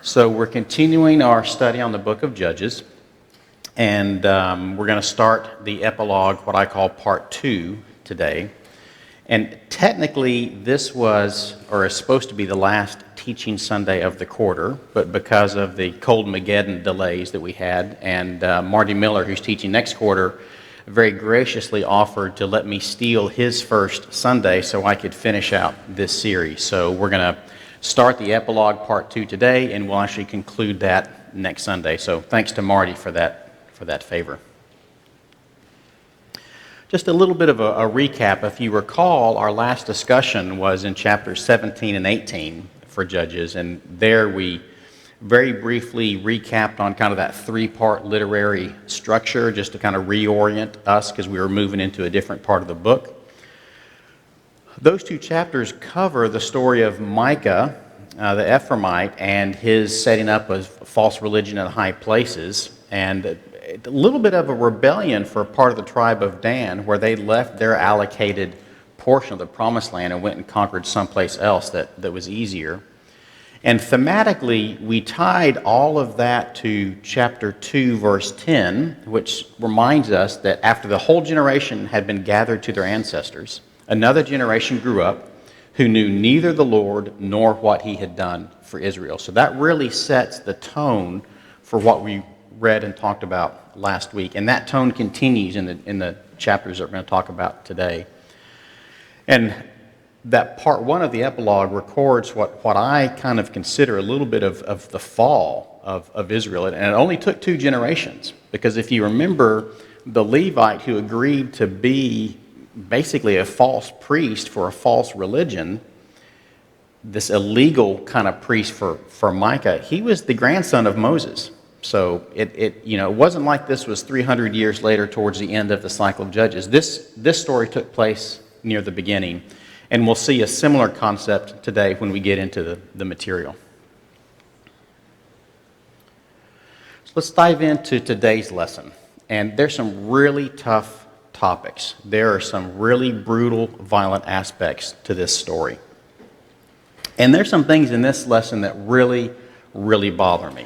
So we're continuing our study on the book of Judges, and we're going to start the epilogue, what I call part 2 today. And technically this was, or is supposed to be, the last teaching Sunday of the quarter, but because of the cold Mageddon delays that we had, and Marty Miller, who's teaching next quarter, very graciously offered to let me steal his first Sunday so I could finish out this series. So we're going to start the epilogue part 2 today, and we'll actually conclude that next Sunday. So thanks to Marty for that favor. Just a little bit of a recap. If you recall, our last discussion was in chapters 17 and 18 for Judges, and there we very briefly recapped on kind of that 3-part literary structure, just to kind of reorient us because we were moving into a different part of the book. Those 2 chapters cover the story of Micah, the Ephraimite, and his setting up of false religion in high places, and a little bit of a rebellion for a part of the tribe of Dan, where they left their allocated portion of the promised land and went and conquered someplace else that was easier. And thematically, we tied all of that to chapter 2, verse 10, which reminds us that after the whole generation had been gathered to their ancestors, another generation grew up who knew neither the Lord nor what he had done for Israel. So that really sets the tone for what we read and talked about last week. And that tone continues in the chapters that we're going to talk about today. And that part 1 of the epilogue records what I kind of consider a little bit of the fall of Israel. And it only took 2 generations, because if you remember, the Levite who agreed to be basically a false priest for a false religion, this illegal kind of priest for Micah, he was the grandson of Moses. So it wasn't like this was 300 years later towards the end of the cycle of Judges. This story took place near the beginning, and we'll see a similar concept today when we get into the material. So let's dive into today's lesson. And there's some really tough topics. There are some really brutal, violent aspects to this story. And there's some things in this lesson that really, really bother me.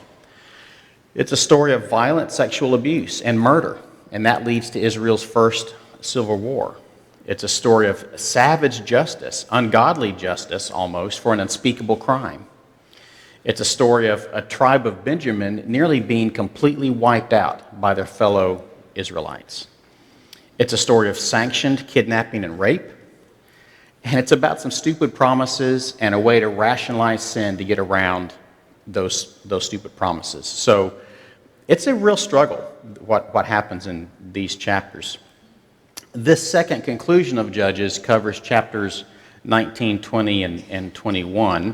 It's a story of violent sexual abuse and murder, and that leads to Israel's first civil war. It's a story of savage justice, ungodly justice almost, for an unspeakable crime. It's a story of a tribe of Benjamin nearly being completely wiped out by their fellow Israelites. It's a story of sanctioned kidnapping and rape, and it's about some stupid promises and a way to rationalize sin to get around those stupid promises. So it's a real struggle, what happens in these chapters. This second conclusion of Judges covers chapters 19, 20, and 21.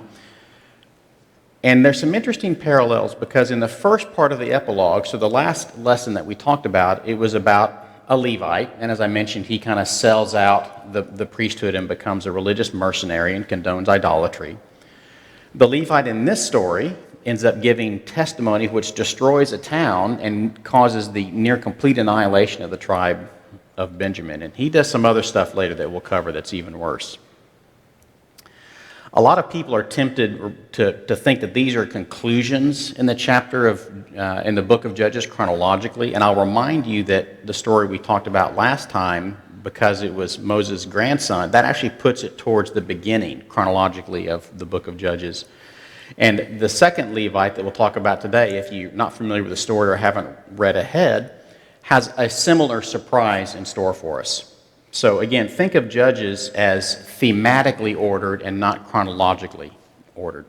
And there's some interesting parallels, because in the first part of the epilogue, so the last lesson that we talked about, it was about a Levite, and as I mentioned, he kind of sells out the priesthood and becomes a religious mercenary and condones idolatry. The Levite in this story ends up giving testimony which destroys a town and causes the near complete annihilation of the tribe of Benjamin. And he does some other stuff later that we'll cover that's even worse. A lot of people are tempted to think that these are conclusions in the chapter in the book of Judges chronologically, and I'll remind you that the story we talked about last time, because it was Moses' grandson, that actually puts it towards the beginning chronologically of the book of Judges. And the second Levite that we'll talk about today, if you're not familiar with the story or haven't read ahead, has a similar surprise in store for us. So again, think of Judges as thematically ordered and not chronologically ordered.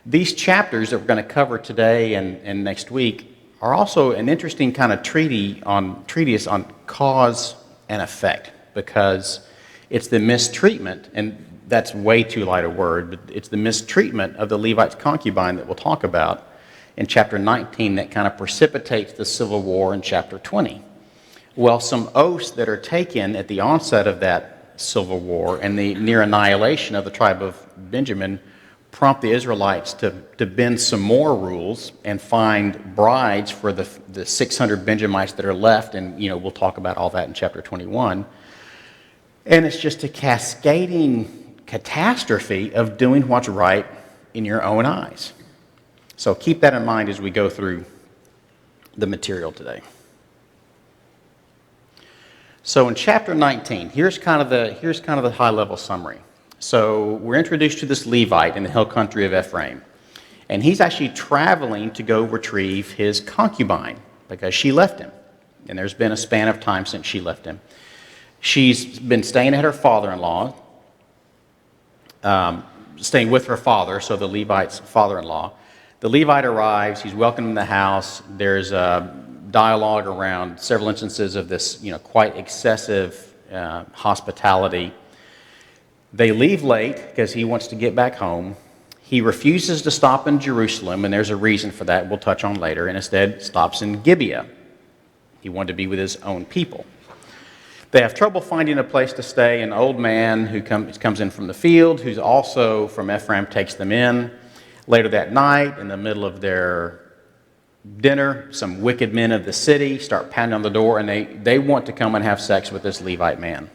These chapters that we're going to cover today and next week are also an interesting kind of treatise on cause and effect, because it's the mistreatment, and that's way too light a word, but it's the mistreatment of the Levite's concubine that we'll talk about in chapter 19 that kind of precipitates the civil war in chapter 20. Well, some oaths that are taken at the onset of that civil war and the near annihilation of the tribe of Benjamin prompt the Israelites to bend some more rules and find brides for the 600 Benjamites that are left, and we'll talk about all that in chapter 21. And it's just a cascading catastrophe of doing what's right in your own eyes. So keep that in mind as we go through the material today. So in chapter 19, here's kind of the high-level summary. So we're introduced to this Levite in the hill country of Ephraim. And he's actually traveling to go retrieve his concubine because she left him. And there's been a span of time since she left him. She's been staying at her father-in-law, staying with her father, so the Levite's father-in-law. The Levite arrives, he's welcomed in the house. There's a dialogue around several instances of this, quite excessive hospitality. They leave late because he wants to get back home. He refuses to stop in Jerusalem, and there's a reason for that we'll touch on later, and instead stops in Gibeah. He wanted to be with his own people. They have trouble finding a place to stay. An old man who comes in from the field, who's also from Ephraim, takes them in. Later that night, in the middle of their dinner, some wicked men of the city start pounding on the door, and they want to come and have sex with this Levite man.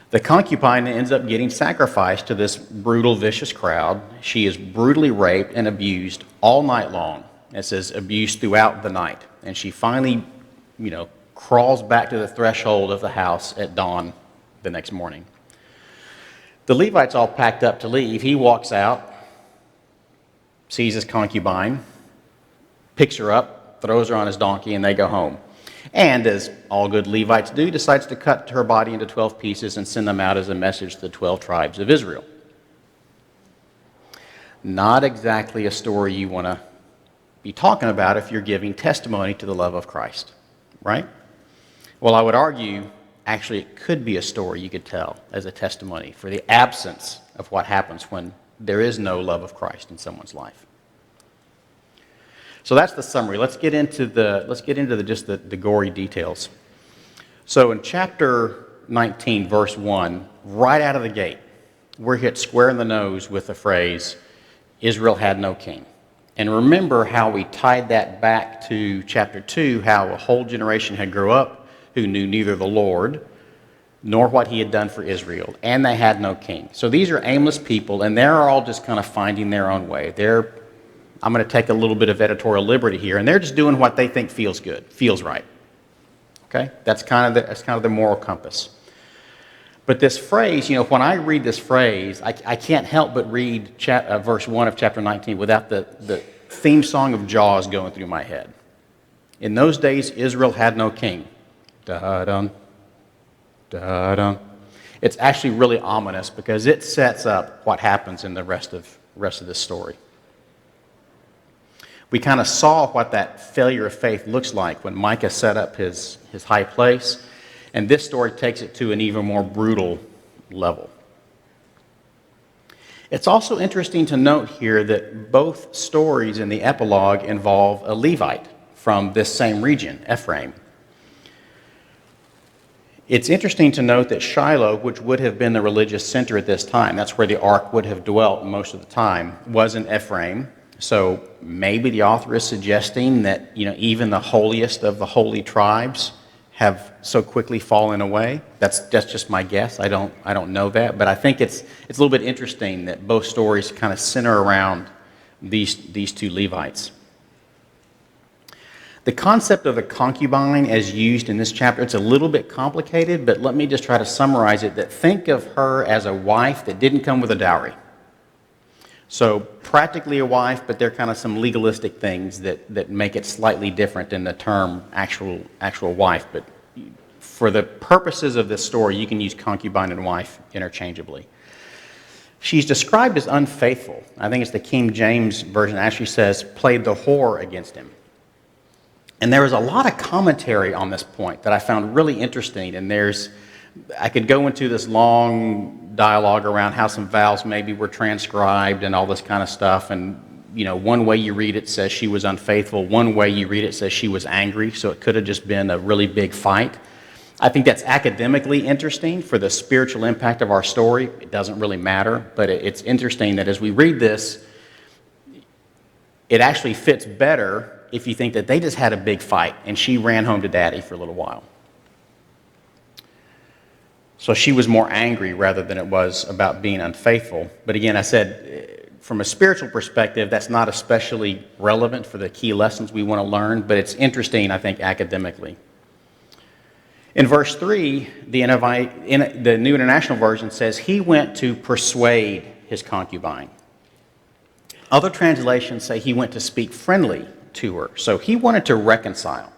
The concubine ends up getting sacrificed to this brutal, vicious crowd. She is brutally raped and abused all night long. It says abused throughout the night. And she finally, crawls back to the threshold of the house at dawn the next morning. The Levite's all packed up to leave. He walks out, sees his concubine, picks her up, throws her on his donkey, and they go home. And as all good Levites do, decides to cut her body into 12 pieces and send them out as a message to the 12 tribes of Israel. Not exactly a story you want to be talking about if you're giving testimony to the love of Christ, right? Well, I would argue, actually, it could be a story you could tell as a testimony for the absence of what happens when there is no love of Christ in someone's life. So that's the summary. Let's get into the gory details. So in chapter 19, verse 1, right out of the gate, we're hit square in the nose with the phrase, Israel had no king. And remember how we tied that back to chapter 2, how a whole generation had grown up who knew neither the Lord nor what he had done for Israel, and they had no king. So these are aimless people, and they're all just kind of finding their own way. I'm going to take a little bit of editorial liberty here, and they're just doing what they think feels good, feels right. Okay? That's kind of the moral compass. But this phrase, when I read this phrase, I can't help but read verse 1 of chapter 19 without the theme song of Jaws going through my head. In those days, Israel had no king. Da-dum, da-dum. It's actually really ominous because it sets up what happens in the rest of this story. We kind of saw what that failure of faith looks like when Micah set up his high place, and this story takes it to an even more brutal level. It's also interesting to note here that both stories in the epilogue involve a Levite from this same region, Ephraim. It's interesting to note that Shiloh, which would have been the religious center at this time, that's where the ark would have dwelt most of the time, was in Ephraim. So maybe the author is suggesting that even the holiest of the holy tribes have so quickly fallen away. That's just my guess. I don't know that, but I think it's a little bit interesting that both stories kind of center around these two Levites. The concept of a concubine as used in this chapter, it's a little bit complicated, but let me just try to summarize it. That think of her as a wife that didn't come with a dowry. So practically a wife, but there are kind of some legalistic things that make it slightly different than the term actual wife. But for the purposes of this story, you can use concubine and wife interchangeably. She's described as unfaithful. I think it's the King James version actually says, played the whore against him. And there was a lot of commentary on this point that I found really interesting. And I could go into this long dialogue around how some vows maybe were transcribed and all this kind of stuff. And, one way you read it says she was unfaithful. One way you read it says she was angry. So it could have just been a really big fight. I think that's academically interesting for the spiritual impact of our story. It doesn't really matter, but it's interesting that as we read this, it actually fits better if you think that they just had a big fight and she ran home to daddy for a little while. So she was more angry rather than it was about being unfaithful. But again, I said, from a spiritual perspective, that's not especially relevant for the key lessons we want to learn, but it's interesting, I think, academically. In verse 3, the New International Version says, he went to persuade his concubine. Other translations say he went to speak friendly to her. So he wanted to reconcile.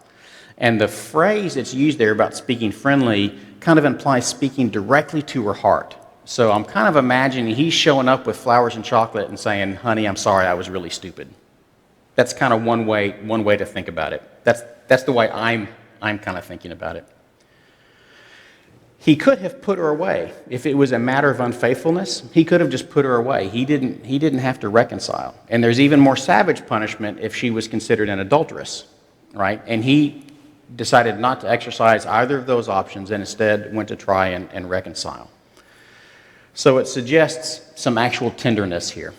And the phrase that's used there about speaking friendly kind of implies speaking directly to her heart. So I'm kind of imagining he's showing up with flowers and chocolate and saying, honey, I'm sorry, I was really stupid. That's kind of one way to think about it. That's the way I'm kind of thinking about it. He could have put her away. If it was a matter of unfaithfulness, he could have just put her away. He didn't have to reconcile. And there's even more savage punishment if she was considered an adulteress, right? And he decided not to exercise either of those options and instead went to try and reconcile. So it suggests some actual tenderness here.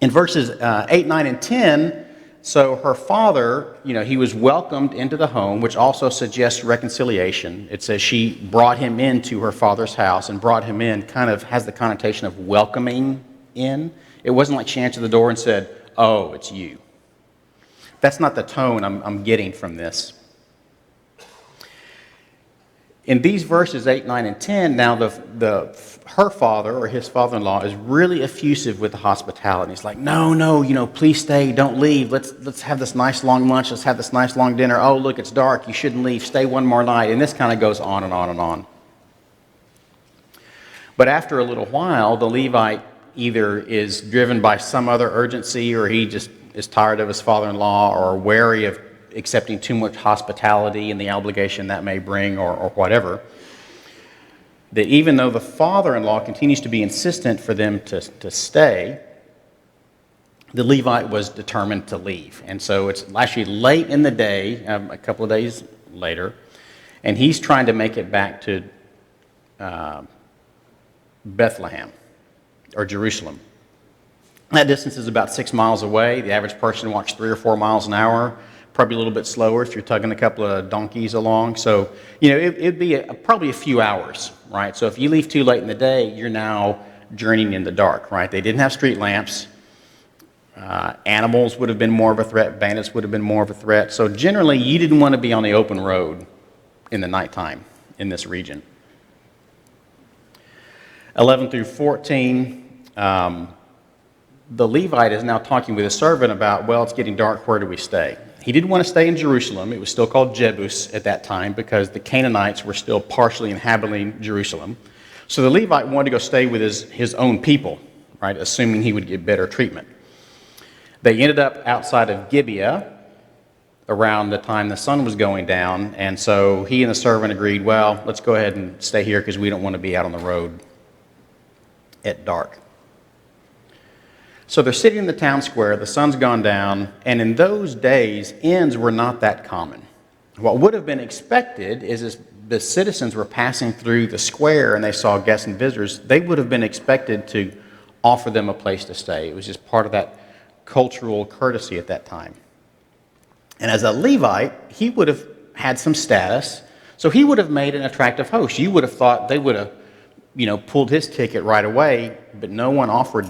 In verses 8, 9, and 10, so her father, he was welcomed into the home, which also suggests reconciliation. It says she brought him into her father's house, and brought him in kind of has the connotation of welcoming in. It wasn't like she answered the door and said, oh, it's you. That's not the tone I'm getting from this. In these verses 8, 9, and 10, now her father or his father-in-law is really effusive with the hospitality. He's like, no, please stay, don't leave. Let's have this nice long lunch. Let's have this nice long dinner. Oh, look, it's dark. You shouldn't leave. Stay one more night. And this kind of goes on and on and on. But after a little while, the Levite either is driven by some other urgency, or he just is tired of his father-in-law, or wary of accepting too much hospitality and the obligation that may bring, or whatever, that even though the father-in-law continues to be insistent for them to stay, the Levite was determined to leave. And so it's actually late in the day, a couple of days later, and he's trying to make it back to Bethlehem or Jerusalem. That distance is about 6 miles away. The average person walks 3 or 4 miles an hour, probably a little bit slower if you're tugging a couple of donkeys along. So, it'd be probably a few hours, right? So if you leave too late in the day, you're now journeying in the dark, right? They didn't have street lamps. Animals would have been more of a threat. Bandits would have been more of a threat. So generally, you didn't want to be on the open road in the nighttime in this region. 11 through 14, the Levite is now talking with his servant about, well, it's getting dark, where do we stay? He didn't want to stay in Jerusalem. It was still called Jebus at that time because the Canaanites were still partially inhabiting Jerusalem. So the Levite wanted to go stay with his own people, right, assuming he would get better treatment. They ended up outside of Gibeah around the time the sun was going down, and so he and the servant agreed, well, let's go ahead and stay here because we don't want to be out on the road at dark. So they're sitting in the town square, the sun's gone down, and in those days, inns were not that common. What would have been expected is as the citizens were passing through the square and they saw guests and visitors, they would have been expected to offer them a place to stay. It was just part of that cultural courtesy at that time. And as a Levite, he would have had some status, so he would have made an attractive host. You would have thought they would have, pulled his ticket right away, but no one offered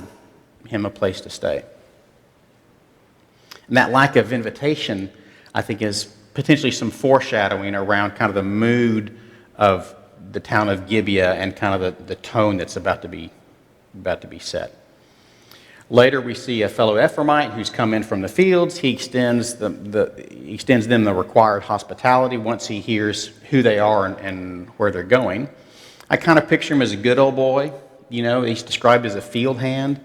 him a place to stay. And that lack of invitation, I think, is potentially some foreshadowing around kind of the mood of the town of Gibeah and kind of the tone that's about to be set. Later, we see a fellow Ephraimite who's come in from the fields. He extends them the required hospitality once he hears who they are and where they're going. I kind of picture him as a good old boy. He's described as a field hand.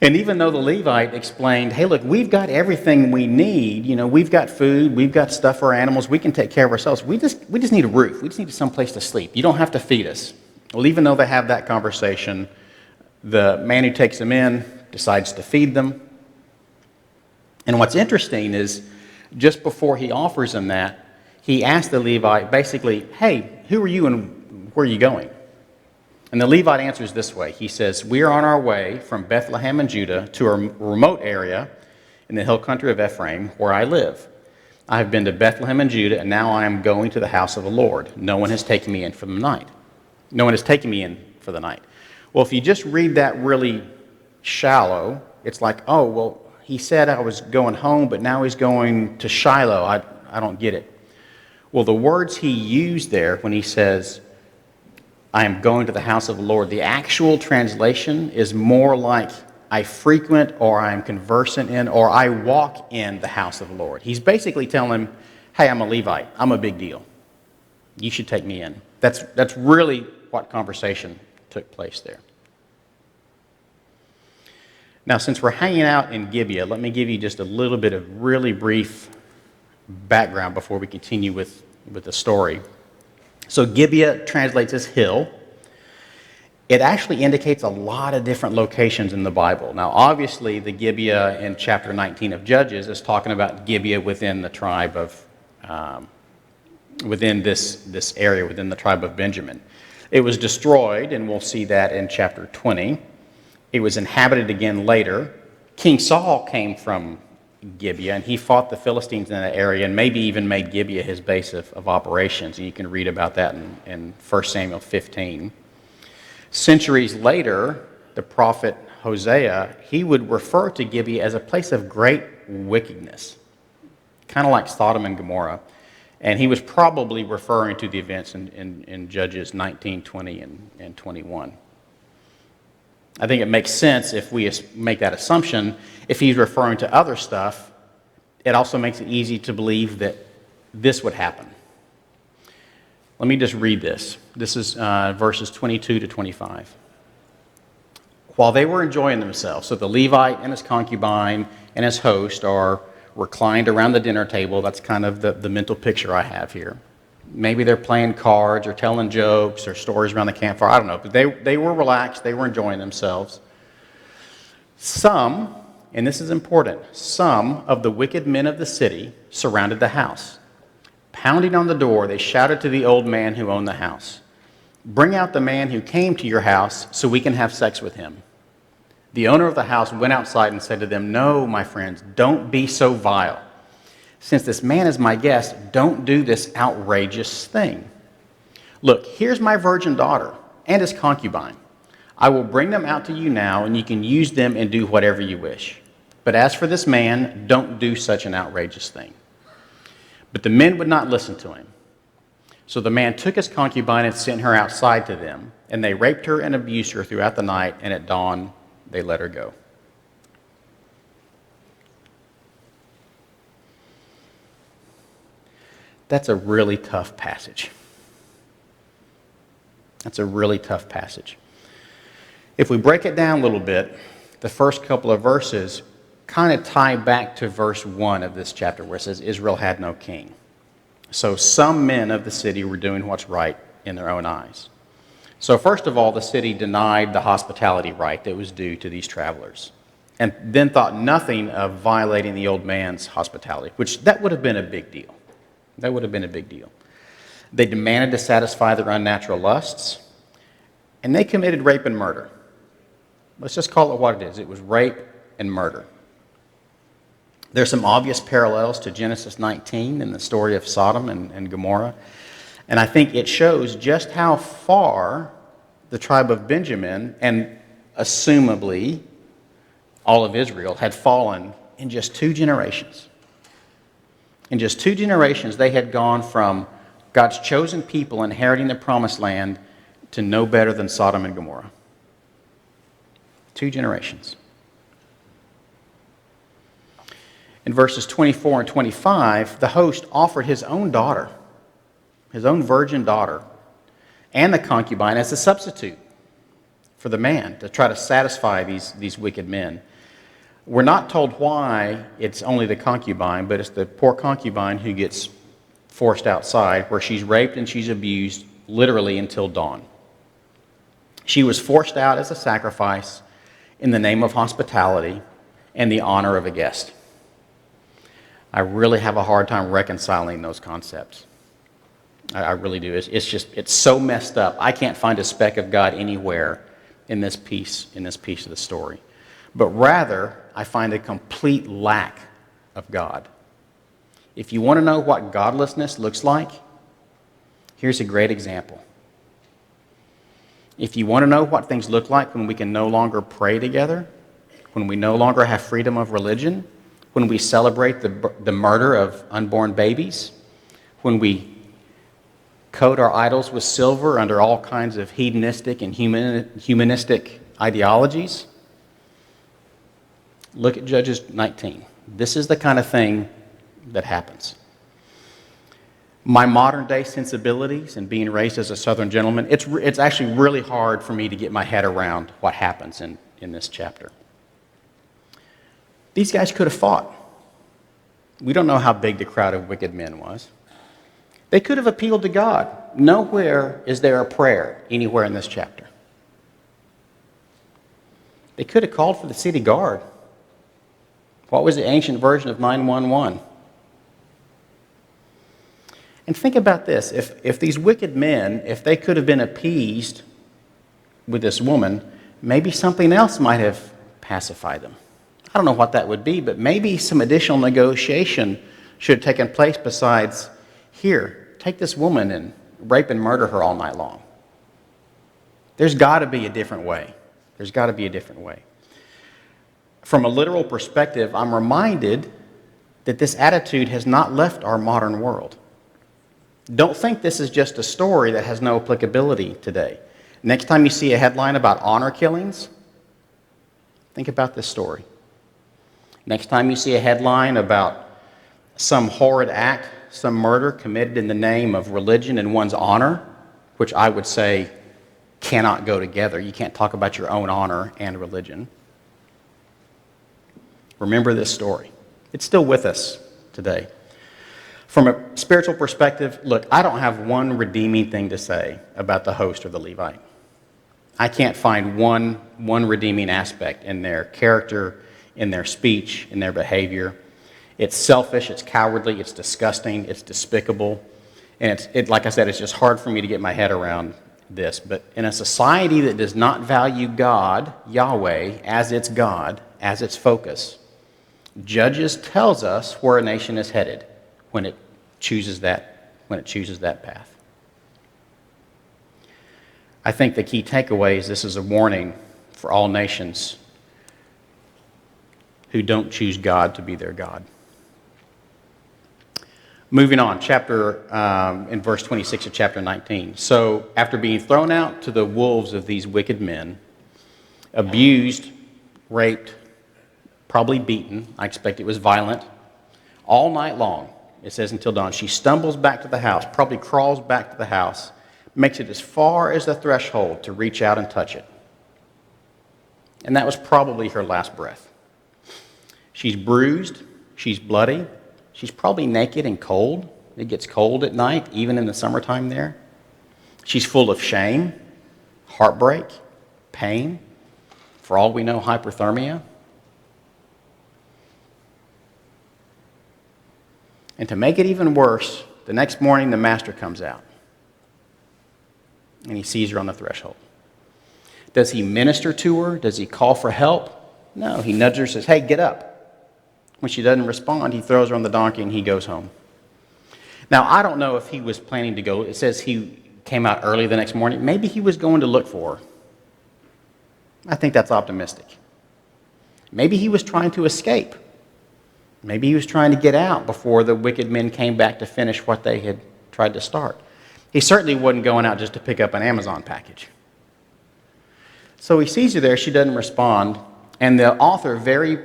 And even though the Levite explained, hey, look, we've got everything we need. We've got food, we've got stuff for our animals, we can take care of ourselves. We just need a roof. We just need some place to sleep. You don't have to feed us. Well, even though they have that conversation, the man who takes them in decides to feed them. And what's interesting is just before he offers them that, he asks the Levite basically, hey, who are you and where are you going? And the Levite answers this way. He says, we are on our way from Bethlehem in Judah to a remote area in the hill country of Ephraim where I live. I have been to Bethlehem and Judah, and now I am going to the house of the Lord. No one has taken me in for the night. No one has taken me in for the night. Well, if you just read that really shallow, it's like, oh, well, he said I was going home, but now he's going to Shiloh. I don't get it. Well, the words he used there when he says, I am going to the house of the Lord, the actual translation is more like I frequent or I am conversant in or I walk in the house of the Lord. He's basically telling him, hey, I'm a Levite. I'm a big deal. You should take me in. That's really what conversation took place there. Now, since we're hanging out in Gibeah, let me give you just a little bit of really brief background before we continue with the story. So Gibeah translates as hill. It actually indicates a lot of different locations in the Bible. Now, obviously, the Gibeah in chapter 19 of Judges is talking about Gibeah within the tribe of, within this area, within the tribe of Benjamin. It was destroyed, and we'll see that in chapter 20. It was inhabited again later. King Saul came from Gibeah, and he fought the Philistines in that area and maybe even made Gibeah his base of operations. And you can read about that in 1 Samuel 15. Centuries later, the prophet Hosea, he would refer to Gibeah as a place of great wickedness, kind of like Sodom and Gomorrah. And he was probably referring to the events in Judges 19, 20, and 21. I think it makes sense if we make that assumption. If he's referring to other stuff, it also makes it easy to believe that this would happen. Let me just read this. This is verses 22 to 25. While they were enjoying themselves, so the Levite and his concubine and his host are reclined around the dinner table. That's kind of the mental picture I have here. Maybe they're playing cards or telling jokes or stories around the campfire. I don't know. But they were relaxed. They were enjoying themselves. Some, and this is important, some of the wicked men of the city surrounded the house. Pounding on the door, they shouted to the old man who owned the house, "Bring out the man who came to your house so we can have sex with him." The owner of the house went outside and said to them, "No, my friends, don't be so vile. Since this man is my guest, don't do this outrageous thing. Look, here's my virgin daughter and his concubine. I will bring them out to you now, and you can use them and do whatever you wish. But as for this man, don't do such an outrageous thing." But the men would not listen to him. So the man took his concubine and sent her outside to them, and they raped her and abused her throughout the night, and at dawn they let her go. That's a really tough passage. That's a really tough passage. If we break it down a little bit, the first couple of verses kind of tie back to verse 1 of this chapter where it says Israel had no king. So some men of the city were doing what's right in their own eyes. So first of all, the city denied the hospitality right that was due to these travelers, and then thought nothing of violating the old man's hospitality, which that would have been a big deal. That would have been a big deal. They demanded to satisfy their unnatural lusts, and they committed rape and murder. Let's just call it what it is. It was rape and murder. There's some obvious parallels to Genesis 19 in the story of Sodom and Gomorrah, and I think it shows just how far the tribe of Benjamin, and assumably all of Israel, had fallen in just 2 generations. In just 2 generations, they had gone from God's chosen people inheriting the promised land to no better than Sodom and Gomorrah. 2 generations. In verses 24 and 25, the host offered his own daughter, his own virgin daughter, and the concubine as a substitute for the man to try to satisfy these wicked men. We're not told why it's only the concubine, but it's the poor concubine who gets forced outside, where she's raped and she's abused literally until dawn. She was forced out as a sacrifice in the name of hospitality and the honor of a guest. I really have a hard time reconciling those concepts. I really do. It's so messed up. I can't find a speck of God anywhere in this piece of the story. But rather, I find a complete lack of God. If you want to know what godlessness looks like, here's a great example. If you want to know what things look like when we can no longer pray together, when we no longer have freedom of religion, when we celebrate the murder of unborn babies, when we coat our idols with silver under all kinds of hedonistic and humanistic ideologies, look at Judges 19. This is the kind of thing that happens. My modern day sensibilities and being raised as a Southern gentleman, it's actually really hard for me to get my head around what happens in this chapter. These guys could have fought. We don't know how big the crowd of wicked men was. They could have appealed to God. Nowhere is there a prayer anywhere in this chapter. They could have called for the city guard. What was the ancient version of 911? And think about this. If these wicked men, if they could have been appeased with this woman, maybe something else might have pacified them. I don't know what that would be, but maybe some additional negotiation should have taken place besides, here, take this woman and rape and murder her all night long. There's got to be a different way. There's got to be a different way. From a literal perspective, I'm reminded that this attitude has not left our modern world. Don't think this is just a story that has no applicability today. Next time you see a headline about honor killings, think about this story. Next time you see a headline about some horrid act, some murder committed in the name of religion and one's honor, which I would say cannot go together. You can't talk about your own honor and religion. Remember this story. It's still with us today. From a spiritual perspective, look, I don't have one redeeming thing to say about the host or the Levite. I can't find one redeeming aspect in their character, in their speech, in their behavior. It's selfish, it's cowardly, it's disgusting, it's despicable. And like I said, it's just hard for me to get my head around this. But in a society that does not value God, Yahweh, as its God, as its focus, Judges tells us where a nation is headed when it chooses that path. I think the key takeaway is this is a warning for all nations who don't choose God to be their God. Moving on, in verse 26 of chapter 19. So, after being thrown out to the wolves of these wicked men, abused, raped, probably beaten, I expect it was violent, all night long, it says until dawn, she stumbles back to the house, probably crawls back to the house, makes it as far as the threshold to reach out and touch it. And that was probably her last breath. She's bruised, she's bloody, she's probably naked and cold. It gets cold at night, even in the summertime there. She's full of shame, heartbreak, pain, for all we know, hyperthermia. And to make it even worse, the next morning the master comes out and he sees her on the threshold. Does he minister to her? Does he call for help? No, he nudges her and says, hey, get up. When she doesn't respond, he throws her on the donkey and he goes home. Now, I don't know if he was planning to go. It says he came out early the next morning. Maybe he was going to look for her. I think that's optimistic. Maybe he was trying to escape. Maybe he was trying to get out before the wicked men came back to finish what they had tried to start. He certainly wasn't going out just to pick up an Amazon package. So he sees her there, she doesn't respond, and the author very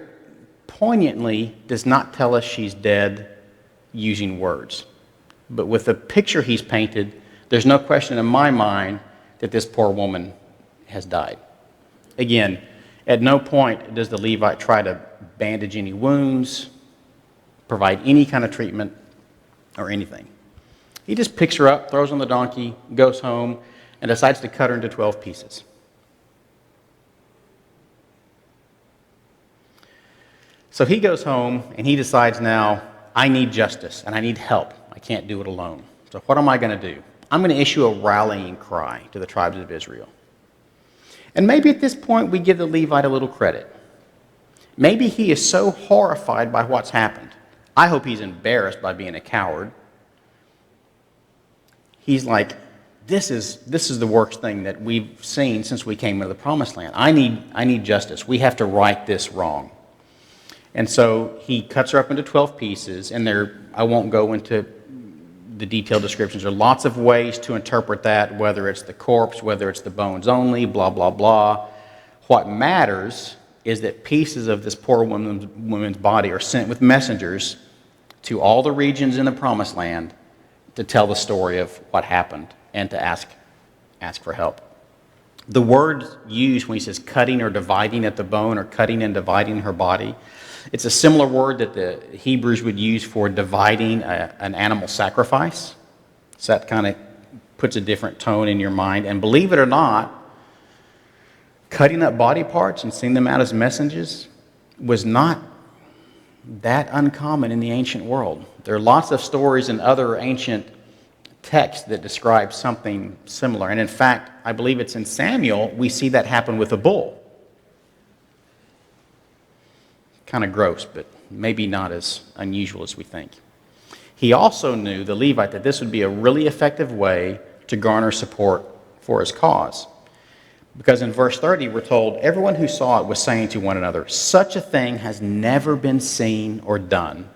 poignantly does not tell us she's dead using words. But with the picture he's painted, there's no question in my mind that this poor woman has died. Again, at no point does the Levite try to bandage any wounds, provide any kind of treatment or anything. He just picks her up, throws her on the donkey, goes home, and decides to cut her into 12 pieces. So he goes home and he decides now, I need justice and I need help. I can't do it alone. So what am I going to do? I'm going to issue a rallying cry to the tribes of Israel. And maybe at this point we give the Levite a little credit. Maybe he is so horrified by what's happened, I hope he's embarrassed by being a coward. He's like, this is the worst thing that we've seen since we came into the Promised Land. I need justice. We have to right this wrong. And so he cuts her up into 12 pieces, and I won't go into the detailed descriptions. There are lots of ways to interpret that, whether it's the corpse, whether it's the bones only, blah, blah, blah. What matters is that pieces of this poor woman's body are sent with messengers to all the regions in the Promised Land to tell the story of what happened and to ask for help. The word used when he says cutting or dividing at the bone or cutting and dividing her body, it's a similar word that the Hebrews would use for dividing an animal sacrifice. So that kind of puts a different tone in your mind. And believe it or not, cutting up body parts and sending them out as messages was not that uncommon in the ancient world. There are lots of stories in other ancient texts that describe something similar. And in fact, I believe it's in Samuel, we see that happen with a bull. Kind of gross, but maybe not as unusual as we think. He also knew, the Levite, that this would be a really effective way to garner support for his cause. Because in verse 30, we're told, everyone who saw it was saying to one another, such a thing has never been seen or done,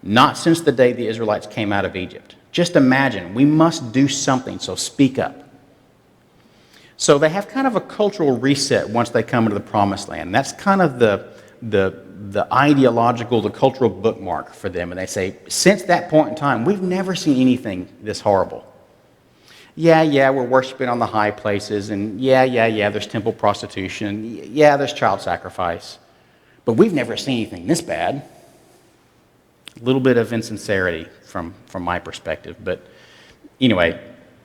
not since the day the Israelites came out of Egypt. Just imagine, we must do something, so speak up. So they have kind of a cultural reset once they come into the Promised Land. And that's kind of the ideological, the cultural bookmark for them. And they say, since that point in time, we've never seen anything this horrible. Yeah, we're worshiping on the high places, and yeah, there's temple prostitution, yeah, there's child sacrifice, but we've never seen anything this bad. A little bit of insincerity from my perspective, but anyway,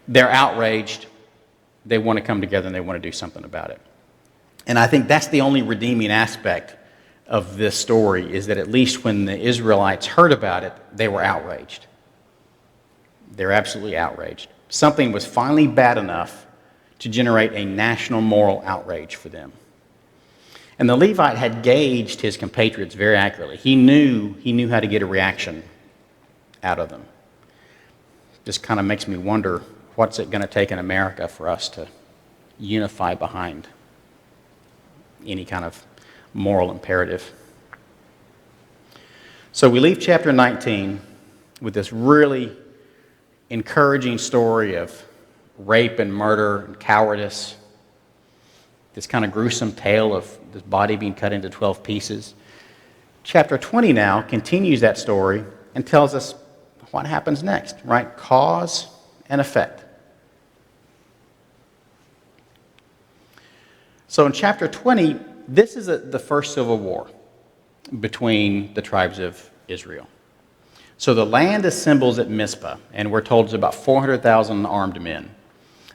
they're outraged, they want to come together, and they want to do something about it. And I think that's the only redeeming aspect of this story, is that at least when the Israelites heard about it, they were outraged. They're absolutely outraged. Something was finally bad enough to generate a national moral outrage for them. And the Levite had gauged his compatriots very accurately. He knew how to get a reaction out of them. This kind of makes me wonder, what's it going to take in America for us to unify behind any kind of moral imperative? So we leave chapter 19 with this really encouraging story of rape and murder and cowardice, this kind of gruesome tale of this body being cut into 12 pieces. Chapter 20 now continues that story and tells us what happens next, right? Cause and effect. So in chapter 20, this is the first civil war between the tribes of Israel. So the land assembles at Mizpah, and we're told it's about 400,000 armed men.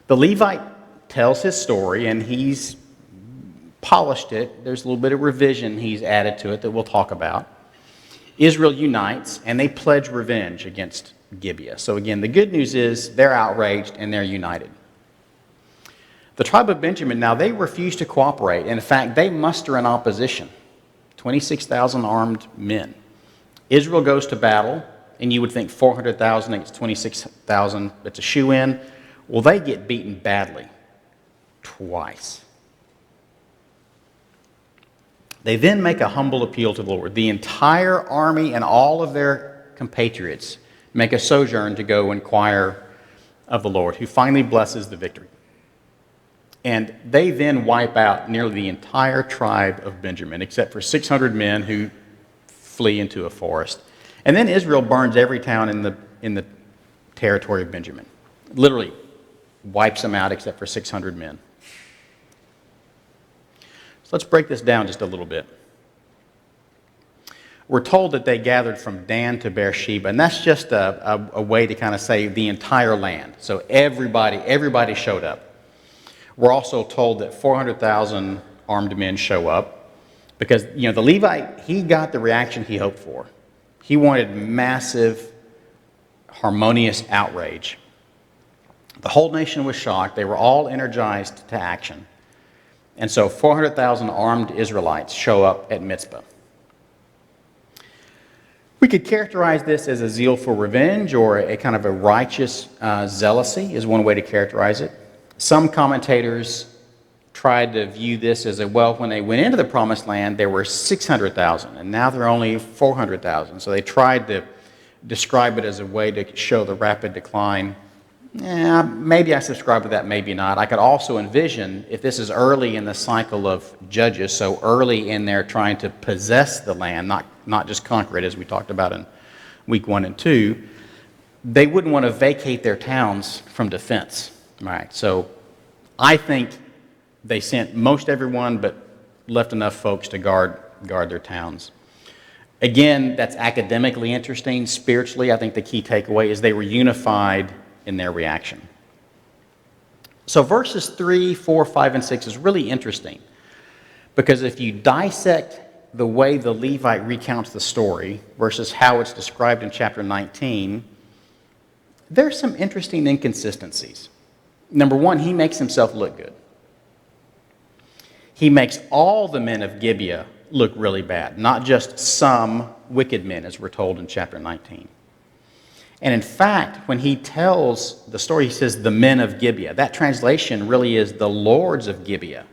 The Levite tells his story, and he's polished it. There's a little bit of revision he's added to it that we'll talk about. Israel unites, and they pledge revenge against Gibeah. So again, the good news is they're outraged and they're united. The tribe of Benjamin, now they refuse to cooperate. And in fact, they muster an opposition, 26,000 armed men. Israel goes to battle, and you would think 400,000 against 26,000, it's a shoe-in. Well, they get beaten badly, twice. They then make a humble appeal to the Lord. The entire army and all of their compatriots make a sojourn to go inquire of the Lord, who finally blesses the victory. And they then wipe out nearly the entire tribe of Benjamin, except for 600 men who flee into a forest. And then Israel burns every town in the territory of Benjamin. Literally wipes them out except for 600 men. So let's break this down just a little bit. We're told that they gathered from Dan to Beersheba, and that's just a way to kind of say the entire land. So everybody showed up. We're also told that 400,000 armed men show up because, the Levite, he got the reaction he hoped for. He wanted massive, harmonious outrage. The whole nation was shocked. They were all energized to action. And so 400,000 armed Israelites show up at Mizpah. We could characterize this as a zeal for revenge or a kind of a righteous zealousy is one way to characterize it. Some commentators tried to view this as when they went into the promised land, there were 600,000, and now there are only 400,000. So they tried to describe it as a way to show the rapid decline. Maybe I subscribe to that, maybe not. I could also envision, if this is early in the cycle of Judges, so early in there trying to possess the land, not just conquer it, as we talked about in week 1 and 2, they wouldn't want to vacate their towns from defense. Right? So I think they sent most everyone, but left enough folks to guard their towns. Again, that's academically interesting. Spiritually, I think the key takeaway is they were unified in their reaction. So verses 3, 4, 5, and 6 is really interesting because if you dissect the way the Levite recounts the story versus how it's described in chapter 19, there's some interesting inconsistencies. Number one, he makes himself look good. He makes all the men of Gibeah look really bad, not just some wicked men, as we're told in chapter 19. And in fact, when he tells the story, he says the men of Gibeah. That translation really is the lords of Gibeah.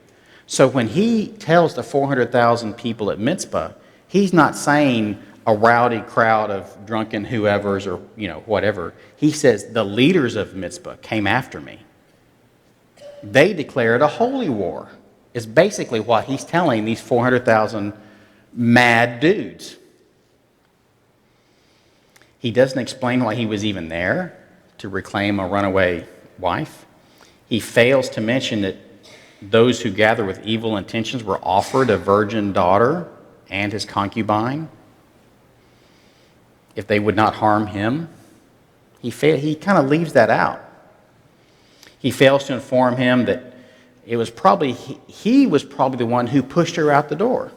So when he tells the 400,000 people at Mizpah, he's not saying a rowdy crowd of drunken whoever's or whatever. He says the leaders of Mizpah came after me. They declared a holy war, is basically what he's telling these 400,000 mad dudes. He doesn't explain why he was even there to reclaim a runaway wife. He fails to mention that those who gather with evil intentions were offered a virgin daughter and his concubine if they would not harm him. He kind of leaves that out. He fails to inform him that it was probably he was probably the one who pushed her out the door.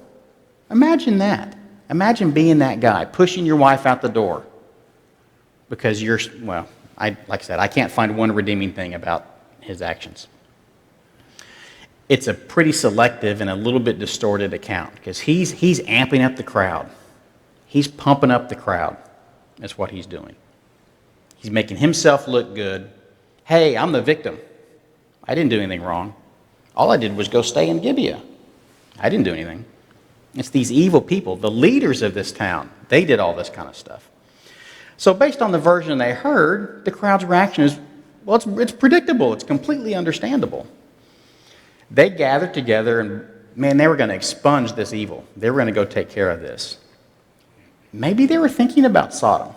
Imagine that. Imagine being that guy, pushing your wife out the door because like I said, I can't find one redeeming thing about his actions. It's a pretty selective and a little bit distorted account because he's amping up the crowd. He's pumping up the crowd. That's what he's doing. He's making himself look good. Hey, I'm the victim. I didn't do anything wrong. All I did was go stay in Gibeah. I didn't do anything. It's these evil people, the leaders of this town. They did all this kind of stuff. So based on the version they heard, the crowd's reaction is, it's predictable. It's completely understandable. They gathered together and, they were going to expunge this evil. They were going to go take care of this. Maybe they were thinking about Sodom.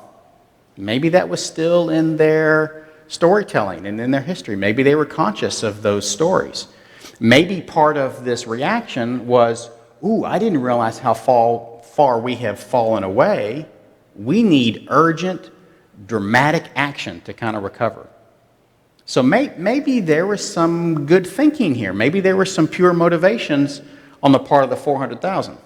Maybe that was still in their storytelling and in their history. Maybe they were conscious of those stories. Maybe part of this reaction was, I didn't realize how far we have fallen away. We need urgent, dramatic action to kind of recover. So maybe there was some good thinking here. Maybe there were some pure motivations on the part of the 400,000.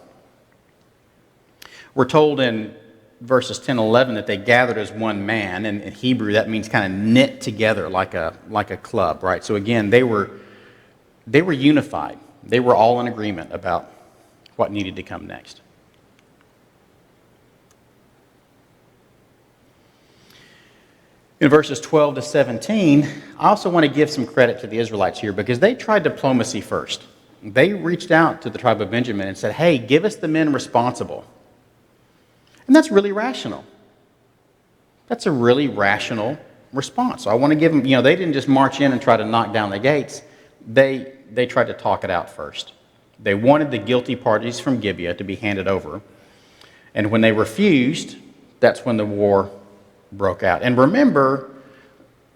We're told in verses 10 and 11 that they gathered as one man, and in Hebrew that means kind of knit together like a club, right? So again, they were unified. They were all in agreement about what needed to come next. In verses 12 to 17, I also want to give some credit to the Israelites here because they tried diplomacy first. They reached out to the tribe of Benjamin and said, hey, give us the men responsible. And that's really rational. That's a really rational response. So I want to give them, they didn't just march in and try to knock down the gates. They tried to talk it out first. They wanted the guilty parties from Gibeah to be handed over. And when they refused, that's when the war broke out. And remember,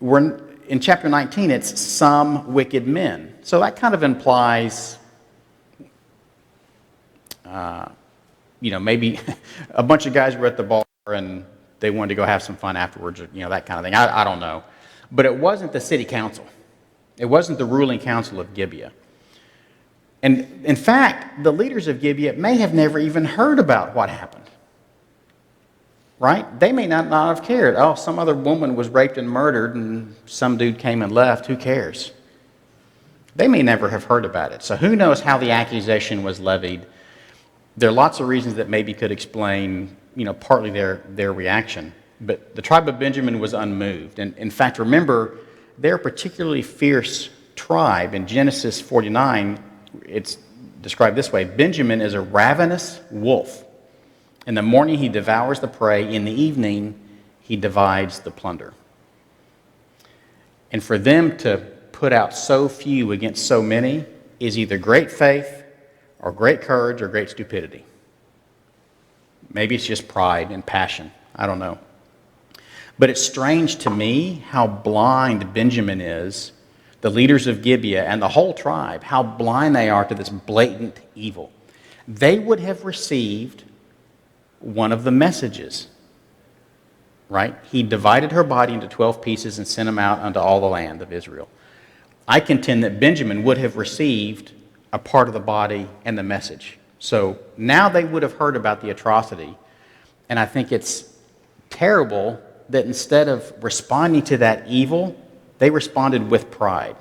in chapter 19, it's some wicked men. So that kind of implies, maybe a bunch of guys were at the bar and they wanted to go have some fun afterwards, or, that kind of thing. I don't know. But it wasn't the city council. It wasn't the ruling council of Gibeah. And in fact, the leaders of Gibeah may have never even heard about what happened. Right? They may not have cared. Oh, some other woman was raped and murdered and some dude came and left. Who cares? They may never have heard about it. So who knows how the accusation was levied. There are lots of reasons that maybe could explain partly their reaction. But the tribe of Benjamin was unmoved. And in fact, remember, they're a particularly fierce tribe. In Genesis 49, it's described this way: Benjamin is a ravenous wolf. In the morning he devours the prey, in the evening he divides the plunder. And for them to put out so few against so many is either great faith or great courage or great stupidity. Maybe it's just pride and passion. I don't know. But it's strange to me how blind Benjamin is, the leaders of Gibeah and the whole tribe, how blind they are to this blatant evil. They would have received one of the messages, right? He divided her body into 12 pieces and sent them out unto all the land of Israel. I contend that Benjamin would have received a part of the body and the message. So now they would have heard about the atrocity. And I think it's terrible that instead of responding to that evil, they responded with pride.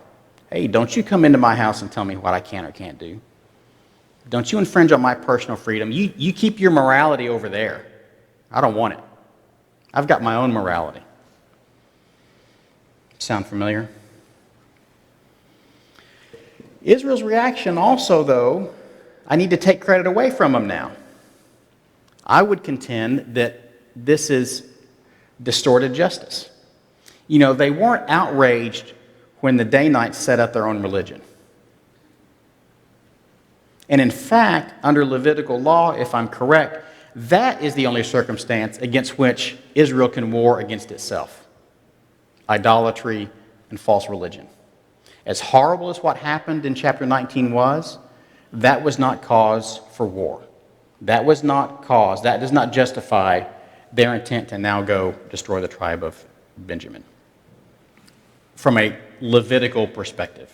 Hey, don't you come into my house and tell me what I can or can't do. Don't you infringe on my personal freedom. You keep your morality over there. I don't want it. I've got my own morality. Sound familiar? Israel's reaction also, though, I need to take credit away from them now. I would contend that this is distorted justice. They weren't outraged when the Danites set up their own religion. And in fact, under Levitical law, if I'm correct, that is the only circumstance against which Israel can war against itself: idolatry and false religion. As horrible as what happened in chapter 19 was, that was not cause for war. That does not justify their intent to now go destroy the tribe of Benjamin from a Levitical perspective.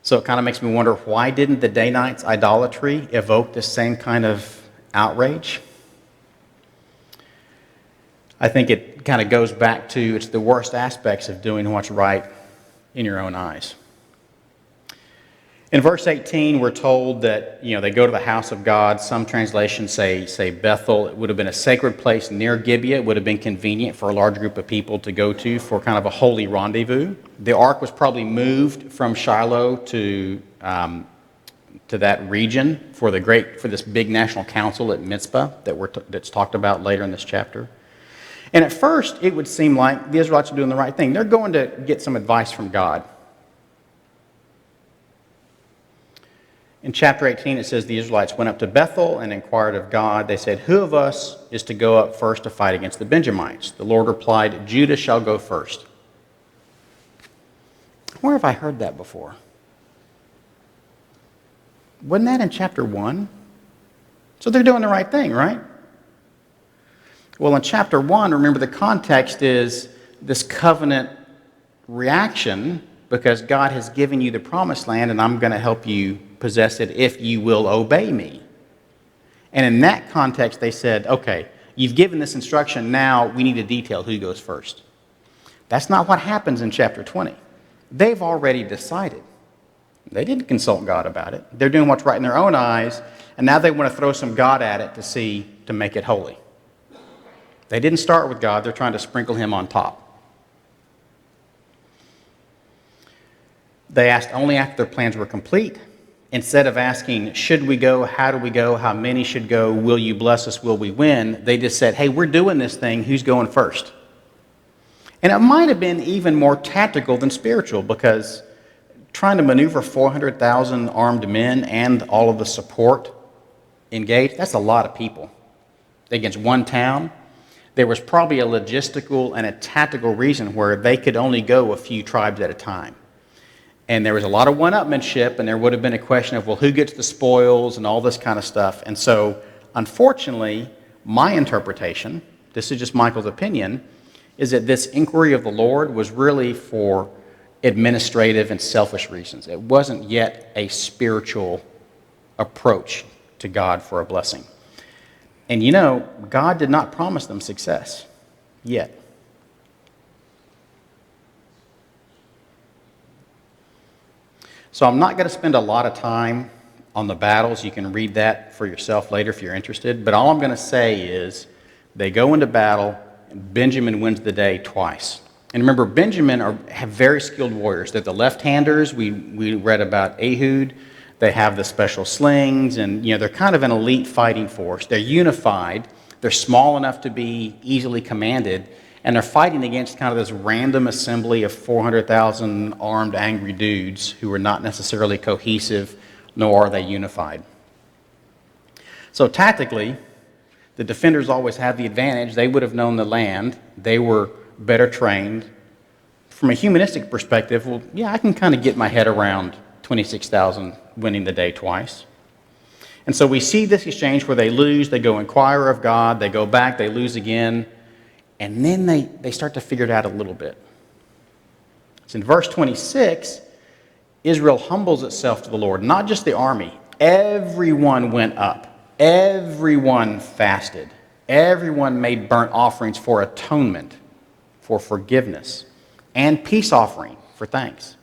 So it kind of makes me wonder, why didn't the Danites' idolatry evoke the same kind of outrage? I think it kind of goes back to, it's the worst aspects of doing what's right in your own eyes. In verse 18, we're told that they go to the house of God. Some translations say Bethel. It would have been a sacred place near Gibeah. It would have been convenient for a large group of people to go to for kind of a holy rendezvous. The ark was probably moved from Shiloh to that region for this big national council at Mizpah that's talked about later in this chapter. And at first, it would seem like the Israelites are doing the right thing. They're going to get some advice from God. In chapter 18, it says the Israelites went up to Bethel and inquired of God. They said, "Who of us is to go up first to fight against the Benjamites?" The Lord replied, "Judah shall go first." Where have I heard that before? Wasn't that in chapter 1? So they're doing the right thing, right? Well, in chapter 1, remember the context is this covenant reaction because God has given you the promised land and I'm going to help you possess it if you will obey me. And in that context, they said, okay, you've given this instruction, now we need to detail who goes first. That's not what happens in chapter 20. They've already decided. They didn't consult God about it. They're doing what's right in their own eyes, and now they want to throw some God at it to make it holy. They didn't start with God. They're trying to sprinkle him on top. They asked only after their plans were complete. Instead of asking, should we go, how do we go, how many should go, will you bless us, will we win, they just said, hey, we're doing this thing, who's going first? And it might have been even more tactical than spiritual, because trying to maneuver 400,000 armed men and all of the support engaged, that's a lot of people. Against one town, there was probably a logistical and a tactical reason where they could only go a few tribes at a time. And there was a lot of one-upmanship, and there would have been a question of, well, who gets the spoils and all this kind of stuff. And so, unfortunately, my interpretation, this is just Michael's opinion, is that this inquiry of the Lord was really for administrative and selfish reasons. It wasn't yet a spiritual approach to God for a blessing. And God did not promise them success yet. So I'm not going to spend a lot of time on the battles. You can read that for yourself later if you're interested. But all I'm going to say is they go into battle, and Benjamin wins the day twice. And remember, Benjamin have very skilled warriors. They're the left-handers. We read about Ehud. They have the special slings, and they're kind of an elite fighting force. They're unified. They're small enough to be easily commanded, and they're fighting against kind of this random assembly of 400,000 armed, angry dudes who are not necessarily cohesive, nor are they unified. So tactically, the defenders always have the advantage. They would have known the land. They were better trained. From a humanistic perspective, well, yeah, I can kind of get my head around 26,000 winning the day twice. And so we see this exchange where they lose, they go inquire of God, they go back, they lose again, and then they start to figure it out a little bit. So in verse 26, Israel humbles itself to the Lord, not just the army. Everyone went up. Everyone fasted. Everyone made burnt offerings for atonement, for forgiveness, and peace offering for thanks.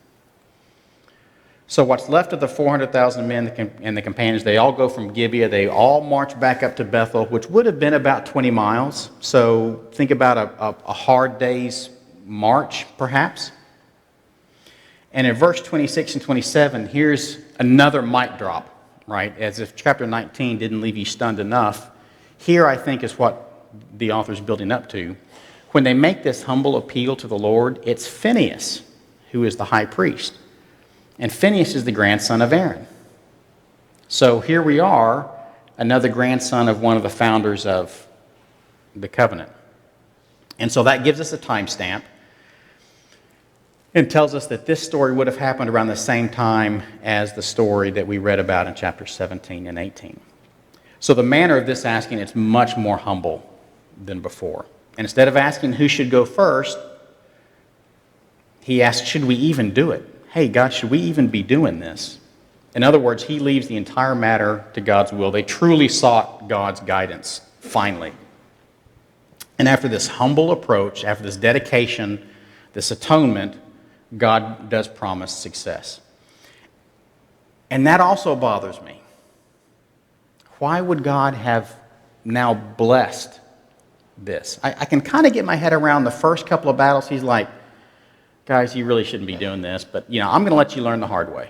So what's left of the 400,000 men and the companions, they all go from Gibeah. They all march back up to Bethel, which would have been about 20 miles. So think about a hard day's march, perhaps. And in verse 26 and 27, here's another mic drop, right? As if chapter 19 didn't leave you stunned enough. Here, I think, is what the author's building up to. When they make this humble appeal to the Lord, it's Phinehas, who is the high priest. And Phinehas is the grandson of Aaron. So here we are, another grandson of one of the founders of the covenant. And so that gives us a timestamp and tells us that this story would have happened around the same time as the story that we read about in chapters 17 and 18. So the manner of this asking is much more humble than before. And instead of asking who should go first, he asks, should we even do it? Hey, God, should we even be doing this? In other words, he leaves the entire matter to God's will. They truly sought God's guidance, finally. And after this humble approach, after this dedication, this atonement, God does promise success. And that also bothers me. Why would God have now blessed this? I can kind of get my head around the first couple of battles. He's like, guys, you really shouldn't be doing this, but, I'm going to let you learn the hard way.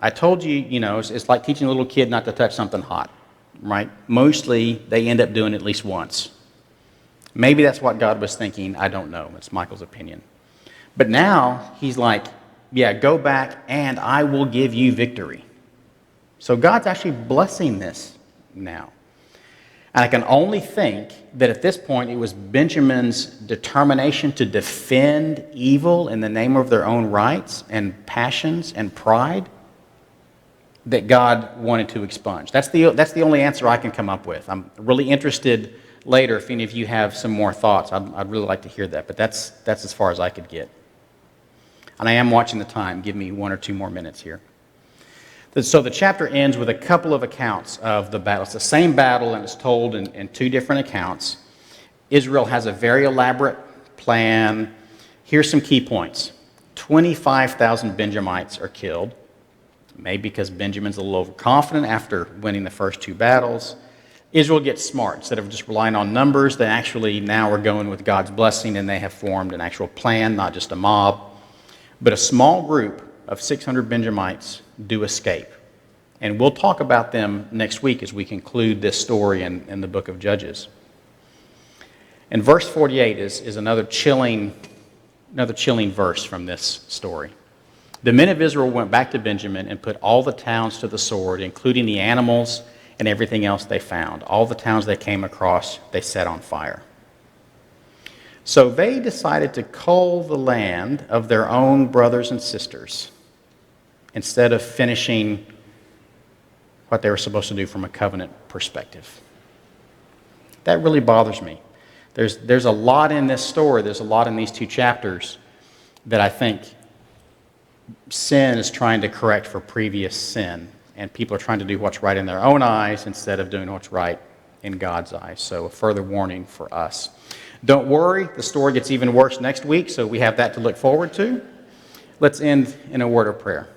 I told you, it's like teaching a little kid not to touch something hot, right? Mostly, they end up doing it at least once. Maybe that's what God was thinking. I don't know. It's Michael's opinion. But now, he's like, yeah, go back, and I will give you victory. So God's actually blessing this now. And I can only think that at this point it was Benjamin's determination to defend evil in the name of their own rights and passions and pride that God wanted to expunge. That's the only answer I can come up with. I'm really interested later if any of you have some more thoughts. I'd really like to hear that, but that's as far as I could get. And I am watching the time. Give me 1 or 2 more minutes here. So the chapter ends with a couple of accounts of the battle. It's the same battle, and it's told in 2 different accounts. Israel has a very elaborate plan. Here's some key points. 25,000 Benjamites are killed, maybe because Benjamin's a little overconfident after winning the first 2 battles. Israel gets smart. Instead of just relying on numbers, they actually now are going with God's blessing, and they have formed an actual plan, not just a mob. But a small group of 600 Benjamites do escape. And we'll talk about them next week as we conclude this story in the book of Judges. And verse 48 is another chilling verse from this story. The men of Israel went back to Benjamin and put all the towns to the sword, including the animals and everything else they found. All the towns they came across, they set on fire. So they decided to cull the land of their own brothers and sisters instead of finishing what they were supposed to do from a covenant perspective. That really bothers me. There's a lot in this story, there's a lot in these 2 chapters that I think sin is trying to correct for previous sin, and people are trying to do what's right in their own eyes instead of doing what's right in God's eyes. So a further warning for us. Don't worry, the story gets even worse next week, so we have that to look forward to. Let's end in a word of prayer.